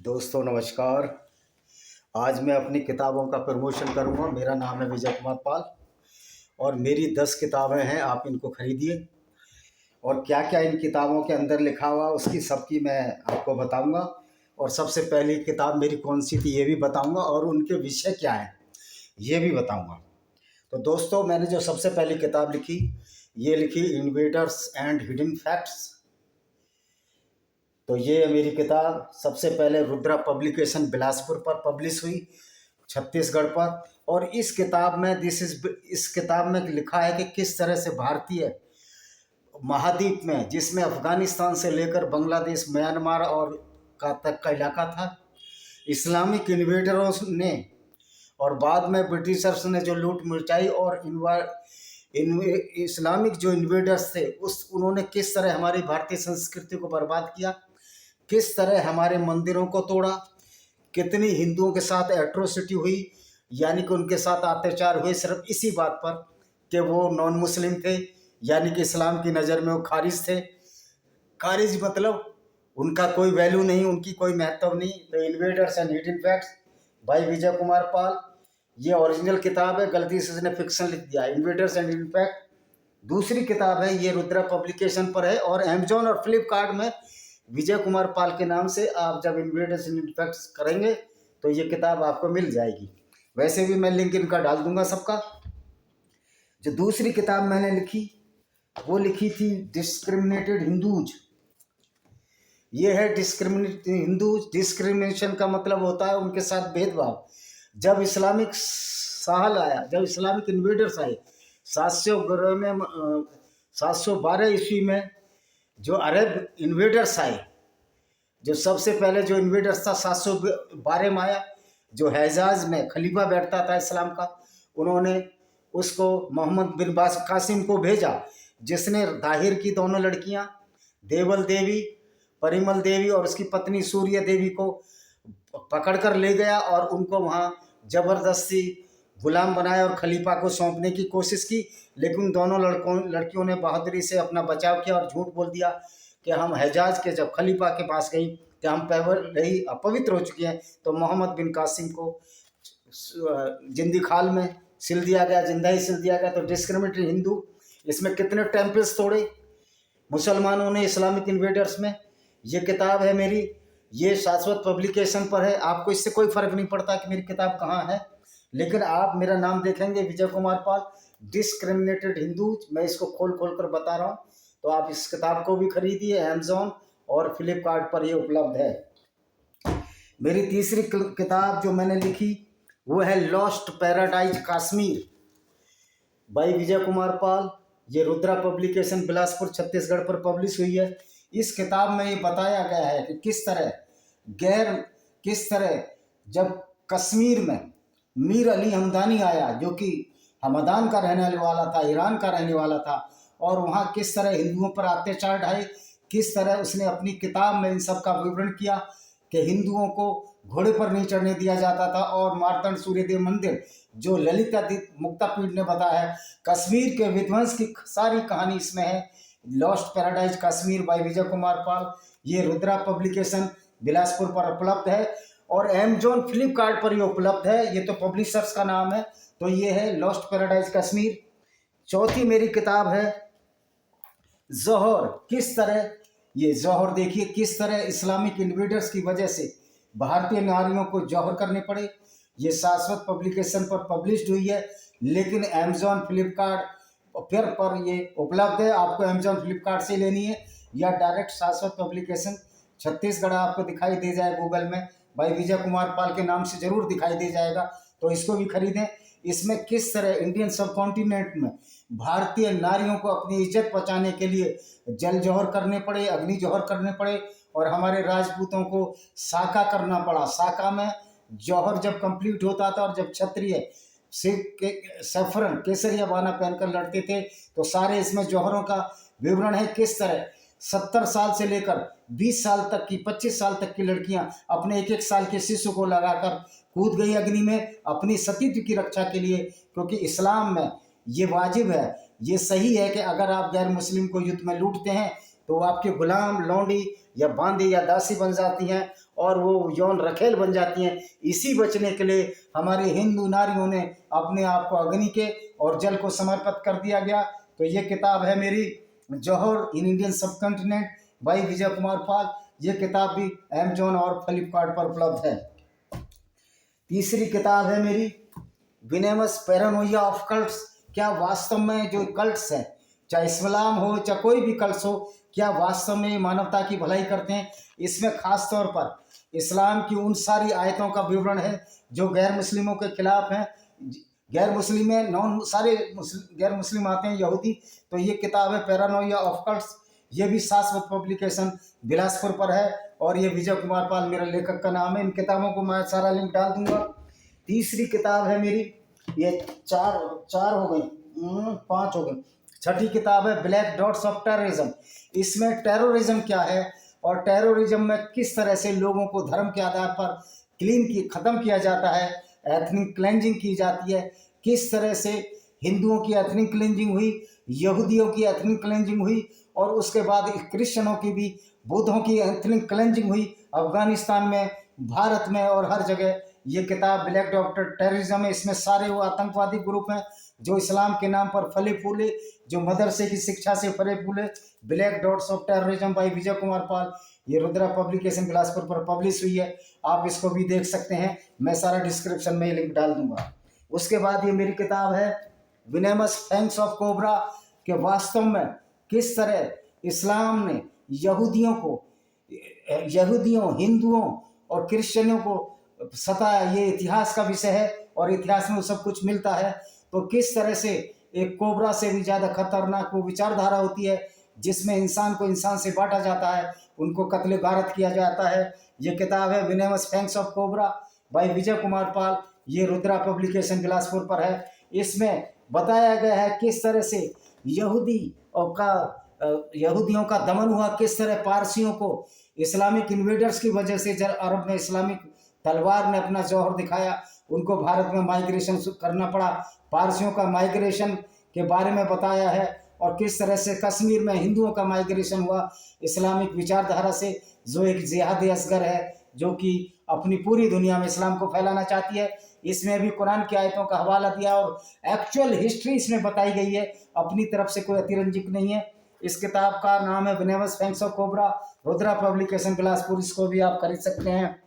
दोस्तों नमस्कार। आज मैं अपनी किताबों का प्रमोशन करूंगा। मेरा नाम है विजय कुमार पाल और मेरी 10 किताबें हैं। आप इनको खरीदिए और क्या क्या इन किताबों के अंदर लिखा हुआ उसकी सबकी मैं आपको बताऊंगा। और सबसे पहली किताब मेरी कौन सी थी ये भी बताऊंगा और उनके विषय क्या हैं ये भी बताऊंगा। तो दोस्तों, मैंने जो सबसे पहली किताब लिखी ये लिखी इन्वेडर्स एंड हिडन फैक्ट्स। तो ये है मेरी किताब। सबसे पहले रुद्रा पब्लिकेशन बिलासपुर पर पब्लिश हुई, छत्तीसगढ़ पर। और इस किताब में लिखा है कि किस तरह से भारतीय महाद्वीप में, जिसमें अफगानिस्तान से लेकर बांग्लादेश, म्यांमार और का तक का इलाका था, इस्लामिक इन्वेडरों ने और बाद में ब्रिटिशर्स ने जो लूट मचाई और इस्लामिक जो इन्वेडर्स थे उन्होंने किस तरह हमारी भारतीय संस्कृति को बर्बाद किया, किस तरह हमारे मंदिरों को तोड़ा, कितनी हिंदुओं के साथ एट्रोसिटी हुई, यानी कि उनके साथ अत्याचार हुए सिर्फ इसी बात पर कि वो नॉन मुस्लिम थे, यानी कि इस्लाम की नज़र में वो खारिज थे। खारिज मतलब उनका कोई वैल्यू नहीं, उनकी कोई महत्व नहीं। तो invaders and hidden facts by Vijay Kumar Pal, ये ओरिजिनल किताब है, गलती से इसने फिक्शन लिख दिया। इन्वेडर्स एंड हिडन फैक्ट दूसरी किताब है, ये रुद्रा पब्लिकेशन पर है और अमेजोन और फ्लिपकार्ट में विजय कुमार पाल के नाम से आप जब इन्वेडर्स एंड हिडन फैक्ट्स करेंगे तो ये किताब आपको मिल जाएगी। वैसे भी मैं लिंक इनका डाल दूंगा सबका। जो दूसरी किताब मैंने लिखी वो लिखी थी डिस्क्रिमिनेटेड हिंदूज। ये है डिस्क्रिमिनेटेड हिंदूज। डिस्क्रिमिनेशन का मतलब होता है उनके साथ भेदभाव। जब इस्लामिक साहल आया, जब इस्लामिक इन्वेडर्स आए 712 ईस्वी में, जो अरब इन्वेडर्स आए, जो सबसे पहले जो इन्वेडर्स था 712 में आया, जो हिजाज में खलीफा बैठता था इस्लाम का, उन्होंने उसको मोहम्मद बिन कासिम को भेजा, जिसने दाहिर की दोनों लड़कियां देवल देवी, परिमल देवी और उसकी पत्नी सूर्य देवी को पकड़कर ले गया और उनको वहाँ जबरदस्ती गुलाम बनाया और खलीफा को सौंपने की कोशिश की। लेकिन दोनों लड़कियों ने बहादुरी से अपना बचाव किया और झूठ बोल दिया कि हम हिजाज के जब खलीफा के पास गई कि हम नहीं अपवित्र हो चुके हैं, तो मोहम्मद बिन कासिम को जिंदी खाल में सिल दिया गया, जिंदा ही सिल दिया गया। तो डिस्क्रिमिनेटरी हिंदू, इसमें कितने टेम्पल्स तोड़े मुसलमानों ने इस्लामिक इन्वेडर्स में। ये किताब है मेरी, ये शाश्वत पब्लिकेशन पर है। आपको इससे कोई फर्क नहीं पड़ता कि मेरी किताब कहाँ है, लेकिन आप मेरा नाम देखेंगे विजय कुमार पाल, डिस्क्रिमिनेटेड हिंदूज। मैं इसको खोल कर बता रहा हूँ। तो आप इस किताब को भी खरीदिए, अमेजोन और फ्लिपकार्ट पर ये उपलब्ध है। मेरी तीसरी किताब जो मैंने लिखी वो है lost paradise Kashmir bye Vijay Kumar Pal. ये रुद्रा पब्लिकेशन बिलासपुर छत्तीसगढ़ पर पब्लिश हुई है। इस किताब में ये बताया गया है कि किस तरह जब कश्मीर में मीर अली हमदानी आया, जो कि हमदान का रहने वाला था, ईरान का रहने वाला था, और वहाँ किस तरह हिंदुओं पर अत्याचार ढाए, किस तरह उसने अपनी किताब में इन सब का विवरण किया कि हिंदुओं को घोड़े पर नहीं चढ़ने दिया जाता था। और मार्तंड सूर्यदेव मंदिर जो ललिता मुक्तापीठ ने बताया है, कश्मीर के विध्वंस की सारी कहानी इसमें है। Lost paradise Kashmir bye Vijay Kumar Pal, ये रुद्रा पब्लिकेशन बिलासपुर पर उपलब्ध है और अमेजोन फ्लिपकार्ट पर ये उपलब्ध है। ये तो पब्लिशर्स का नाम है। तो ये है लॉस्ट पैराडाइज कश्मीर। चौथी मेरी किताब है जौहर। किस तरह, ये जौहर देखिए किस तरह इस्लामिक इन्वेडर्स की वजह से भारतीय नारियों को जौहर करने पड़े। ये शाश्वत पब्लिकेशन पर पब्लिश्ड हुई है, लेकिन अमेजोन फ्लिपकार्ट पर ये उपलब्ध है। आपको अमेजोन फ्लिपकार्ट से लेनी है या डायरेक्ट शाश्वत पब्लिकेशन छत्तीसगढ़ आपको दिखाई दे जाए गूगल में, भाई विजय कुमार पाल के नाम से जरूर दिखाई दे जाएगा। तो इसको भी खरीदें। इसमें किस तरह इंडियन सब कॉन्टिनेंट में भारतीय नारियों को अपनी इज्जत बचाने के लिए जल जौहर करने पड़े, अग्नि जौहर करने पड़े, और हमारे राजपूतों को साका करना पड़ा। साका में जौहर जब कंप्लीट होता था और जब क्षत्रिय सिख के सफरन केसरिया बाना पहनकर लड़ते थे, तो सारे इसमें जौहरों का विवरण है। किस तरह 70 साल से लेकर 20 साल तक की, 25 साल तक की लड़कियां अपने 1-1 साल के शिशु को लगाकर कूद गई अग्नि में अपनी सतीत्व की रक्षा के लिए, क्योंकि इस्लाम में ये वाजिब है, ये सही है कि अगर आप गैर मुस्लिम को युद्ध में लूटते हैं तो वो आपके गुलाम, लौंडी या बांदी या दासी बन जाती हैं और वो यौन रखेल बन जाती हैं। इसी बचने के लिए हमारे हिंदू नारियों ने अपने आप को अग्नि के और जल को समर्पित कर दिया गया। तो ये किताब है मेरी जौहर in Indian subcontinent by Vijay Kumar Pal. ये किताब भी अमेजोन और फ्लिपकार्ट पर उपलब्ध है। तीसरी किताब है मेरी विनेमस पैरानोइया ऑफ कल्ट्स। क्या वास्तव में जो कल्ट्स हैं, चाहे इस्लाम हो चाहे कोई भी कल्ट्स हो, क्या वास्तव में मानवता की भलाई करते हैं? इसमें खास तौर पर इस्लाम की उन सारी आयतों का विवरण है जो गैर मुस्लिमों के खिलाफ हैं। गैर मुस्लिम में गैर मुस्लिम आते हैं, यहूदी। तो ये किताब है पैरानोइया ऑफ कल्ट्स। ये भी शाश्वत पब्लिकेशन बिलासपुर पर है और ये विजय कुमार पाल मेरा लेखक का नाम है। इन किताबों को मैं सारा लिंक डाल दूंगा। तीसरी किताब है मेरी, ये चार हो गई, 5 हो गई। छठी किताब है ब्लैक डॉट्स ऑफ टेररिज्म। इसमें टेररिज्म क्या है और टेररिज्म में किस तरह से लोगों को धर्म के आधार पर खत्म किया जाता है, एथनिक क्लेंजिंग की जाती है। किस तरह से हिंदुओं की एथनिक क्लेंजिंग हुई, यहूदियों की एथनिक क्लेंजिंग हुई और उसके बाद क्रिश्चियनों की भी, बुद्धों की एथनिक क्लेंजिंग हुई अफगानिस्तान में, भारत में और हर जगह। ये किताब ब्लैक डॉट ऑफ टेररिज्म है। इसमें सारे वो आतंकवादी ग्रुप हैं जो इस्लाम के नाम पर फले फूले, जो मदरसे की शिक्षा से फले फूले। Black dots of terrorism by Vijay Kumar Pal. ये रुद्रा पब्लिकेशन बिलासपुर पर पब्लिश हुई है। आप इसको भी देख सकते हैं, मैं सारा डिस्क्रिप्शन में लिंक डाल दूंगा। उसके बाद ये मेरी किताब है विनेमस फैंग्स ऑफ कोबरा के वास्तव में किस तरह इस्लाम ने यहूदियों, हिंदुओं और क्रिश्चियनों को सताया। ये इतिहास का विषय है और इतिहास में सब कुछ मिलता है। तो किस तरह से एक कोबरा से भी ज़्यादा खतरनाक वो विचारधारा होती है जिसमें इंसान को इंसान से बांटा जाता है, उनको कत्ले गारत किया जाता है। ये किताब है venomous fangs of cobra by Vijay Kumar Pal. ये रुद्रा पब्लिकेशन बिलासपुर पर है। इसमें बताया गया है किस तरह से यहूदियों का दमन हुआ, किस तरह पारसियों को इस्लामिक इन्वेडर्स की वजह से जब अरब में इस्लामिक तलवार ने अपना जौहर दिखाया, उनको भारत में माइग्रेशन करना पड़ा। पारसियों का माइग्रेशन के बारे में बताया है और किस तरह से कश्मीर में हिंदुओं का माइग्रेशन हुआ इस्लामिक विचारधारा से, जो एक जिहाद असगर है जो कि अपनी पूरी दुनिया में इस्लाम को फैलाना चाहती है। इसमें भी कुरान की आयतों का हवाला दिया और एक्चुअल हिस्ट्री इसमें बताई गई है, अपनी तरफ से कोई अतिरंजित नहीं है। इस किताब का नाम है venomous fangs of cobra, Rudra publication Bilaspur. इसको भी आप खरीद सकते हैं।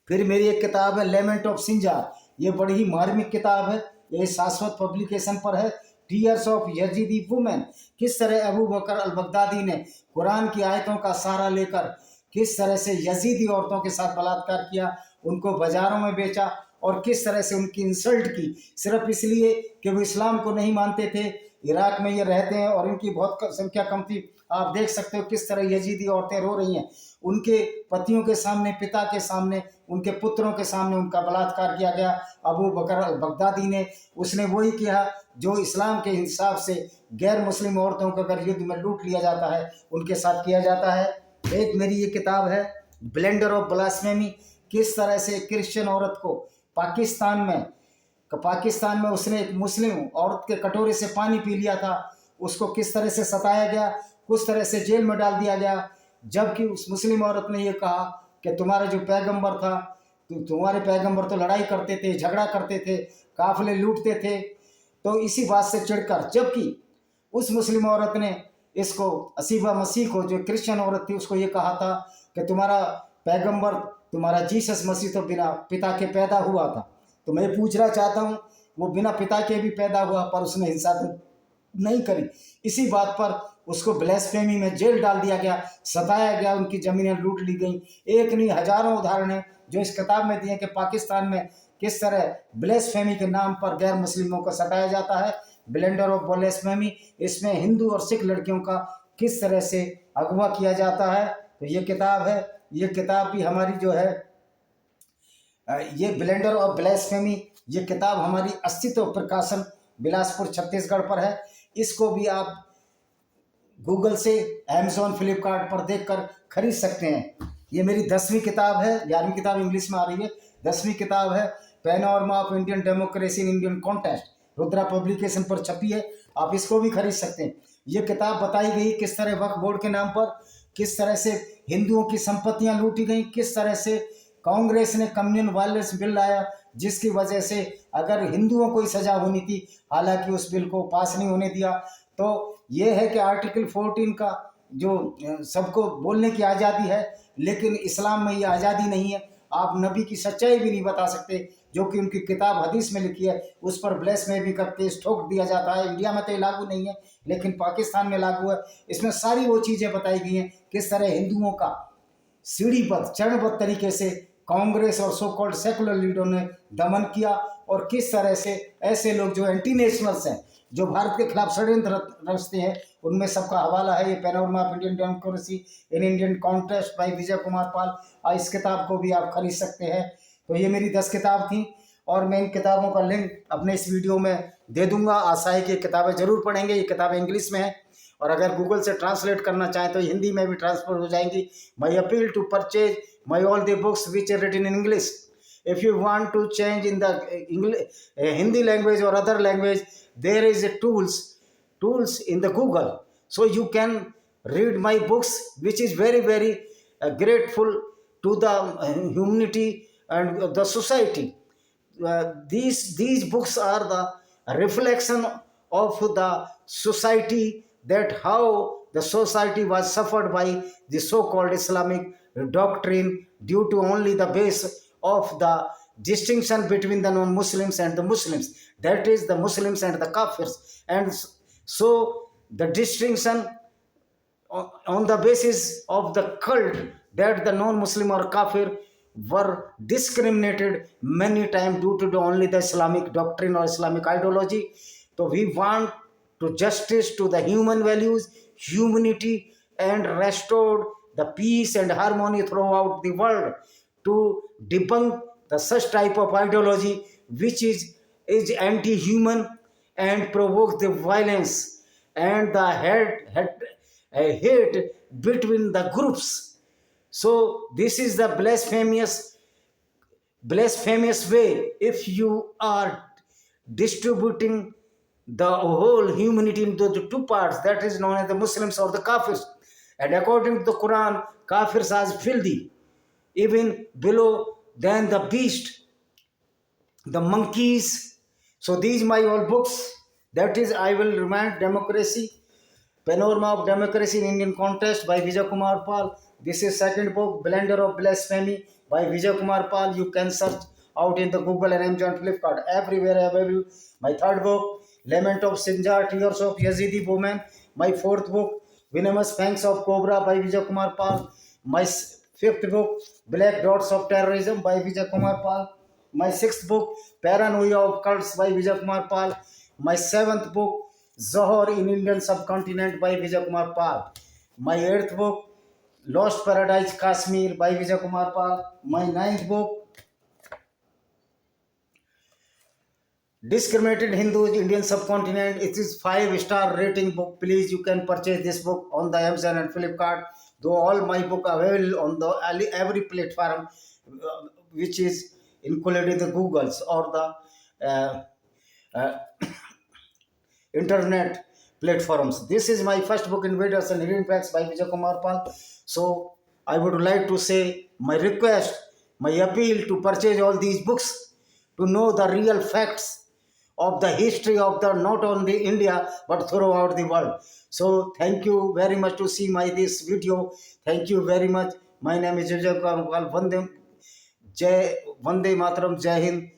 फिर मेरी एक किताब है लेमेंट ऑफ सिंजार। ये बड़ी ही मार्मिक किताब है, ये शाश्वत पब्लिकेशन पर है। Tears of Yazidi women. किस तरह अबू बकर अल बगदादी ने कुरान की आयतों का सहारा लेकर किस तरह से यजीदी औरतों के साथ बलात्कार किया, उनको बाजारों में बेचा और किस तरह से उनकी इंसल्ट की, सिर्फ इसलिए कि वो इस्लाम को नहीं मानते थे। इराक में ये रहते हैं और इनकी बहुत संख्या कम थी। आप देख सकते हो किस तरह यजीदी औरतें रो रही हैं, उनके पतियों के सामने, पिता के सामने, उनके पुत्रों के सामने उनका बलात्कार किया गया। अबू बकर अल बगदादी ने, उसने वही किया जो इस्लाम के हिसाब से गैर मुस्लिम औरतों को अगर युद्ध में लूट लिया जाता है उनके साथ किया जाता है। एक मेरी ये किताब है ब्लेंडर ऑफ ब्लास्फेमी। किस तरह से क्रिश्चियन औरत को पाकिस्तान में उसने एक मुस्लिम औरत के कटोरे से पानी पी लिया था, उसको किस तरह से सताया गया, किस तरह से जेल में डाल दिया गया, जबकि उस मुस्लिम औरत ने ये कहा कि तुम्हारा जो पैगंबर था, तुम्हारे पैगंबर तो लड़ाई करते थे, झगड़ा करते थे, काफिले लूटते थे। तो इसी बात से चिढ़कर, जबकि उस मुस्लिम औरत ने इसको, असीबा मसीह को, जो क्रिश्चियन औरत थी, उसको ये कहा था कि तुम्हारा पैगंबर, तुम्हारा जीसस मसीह तो बिना पिता के पैदा हुआ था। तो मैं पूछना चाहता हूँ, वो बिना पिता के भी पैदा हुआ पर उसने हिंसा नहीं करी। इसी बात पर उसको ब्लास्फेमी में जेल डाल दिया गया, सताया गया, उनकी ज़मीनें लूट ली गई। एक नहीं हजारों उदाहरण हैं जो इस किताब में दिए कि पाकिस्तान में किस तरह ब्लास्फेमी के नाम पर गैर मुस्लिमों को सताया जाता है। ब्लेंडर ऑफ ब्लास्फेमी, इसमें हिंदू और सिख लड़कियों का किस तरह से अगवा किया जाता है। तो ये किताब है, ये किताब भी हमारी जो है, ये ब्लेंडर ऑफ ब्लास्फेमी, ये किताब हमारी अस्तित्व प्रकाशन बिलासपुर छत्तीसगढ़ पर है। इसको भी आप गूगल से, अमेजोन, फ्लिपकार्ट पर देखकर खरीद सकते हैं। ये मेरी 10वीं किताब है, 11वीं किताब इंग्लिश में आ रही है, 10वीं किताब है panorama of Indian democracy in Indian contest, Rudra publication पर छपी है। आप इसको भी खरीद सकते हैं। ये किताब बताई गई किस तरह वक्फ बोर्ड के नाम पर किस तरह से हिंदुओं की संपत्तियां लूटी गई, किस तरह से कांग्रेस ने कम्युनल वायलेंस बिल लाया जिसकी वजह से अगर हिंदुओं को ही सजा होनी थी, हालांकि उस बिल को पास नहीं होने दिया। तो ये है कि आर्टिकल 14 का जो सबको बोलने की आज़ादी है, लेकिन इस्लाम में ये आज़ादी नहीं है। आप नबी की सच्चाई भी नहीं बता सकते, जो कि उनकी किताब हदीस में लिखी है, उस पर ब्लेसमेमी का केस ठोक दिया जाता है। इंडिया में तो ये लागू नहीं है, लेकिन पाकिस्तान में लागू है। इसमें सारी वो चीज़ें बताई गई हैं किस तरह हिंदुओं का सीढ़ीबद्ध चरणबद्ध तरीके से कांग्रेस और सो कॉल्ड सेकुलर लीडरों ने दमन किया, और किस तरह से ऐसे लोग जो एंटी नेशनल्स हैं, जो भारत के खिलाफ षड्यंत्र रचते हैं, उनमें सबका हवाला है ये panorama of Indian democracy in Indian contest by Vijay Kumar Pal. इस किताब को भी आप खरीद सकते हैं। तो ये मेरी 10 किताब थी, और मैं इन किताबों का लिंक अपने इस वीडियो में दे दूंगा। आशा है कि ये किताबें जरूर पढ़ेंगे। ये किताबें इंग्लिश में है, और अगर गूगल से ट्रांसलेट करना चाहें तो हिंदी में भी ट्रांसफर हो जाएंगी। My appeal to purchase my all the books which are written in English. If you want to change in the Hindi language or other language, there is a tools in the Google, so you can read my books, which is very very grateful to the humanity and the society. These books are the reflection of the society, that how the society was suffered by the so-called Islamic doctrine due to only the base of the distinction between the non-Muslims and the Muslims, that is the Muslims and the Kafirs. And so the distinction on the basis of the cult, that the non-Muslim or Kafir were discriminated many times due to only the Islamic doctrine or Islamic ideology. So we want to justice to the human values, humanity, and restored the peace and harmony throughout the world, to debunk the such type of ideology which is anti-human and provokes the violence and the hate between the groups. So this is the blasphemous way. If you are distributing the whole humanity into the two parts, that is known as the Muslims or the Kafirs, and according to the Quran, Kafirs are filthy, even below than the beast, the monkeys. So these my all books, that is I will remind democracy, panorama of democracy in Indian contest by Vijay Kumar Pal. This is second book, Blender of Blasphemy by Vijay Kumar Pal. You can search out in the Google and Amazon, Flipkart, everywhere available. My third book, Lament of Sinjar, Tears of Yazidi Woman. My fourth book, Venomous Fangs of Cobra by Vijay Kumar Pal. My fifth book, Black Dots of Terrorism by Vijay Kumar Pal. My sixth book, Paranoia of Cults by Vijay Kumar Pal. My seventh book, Zohar in Indian Subcontinent by Vijay Kumar Pal. My eighth book, Lost Paradise Kashmir by Vijay Kumar Pal. My ninth book, Discriminated Hindus Indian Subcontinent. It is 5-star rating book. Please, you can purchase this book on the Amazon and Flipkart. Though all my book are available on the every platform, which is including the Googles or the internet platforms. This is my first book, Invaders and Hidden Facts by Vijay Kumar Pal. So I would like to say my request, my appeal to purchase all these books, to know the real facts of the history of the not only India but throughout the world. So thank you very much to see my this video. Thank you very much. My name is Vijay Kumar Pal. Vande Mataram, Jai Hind.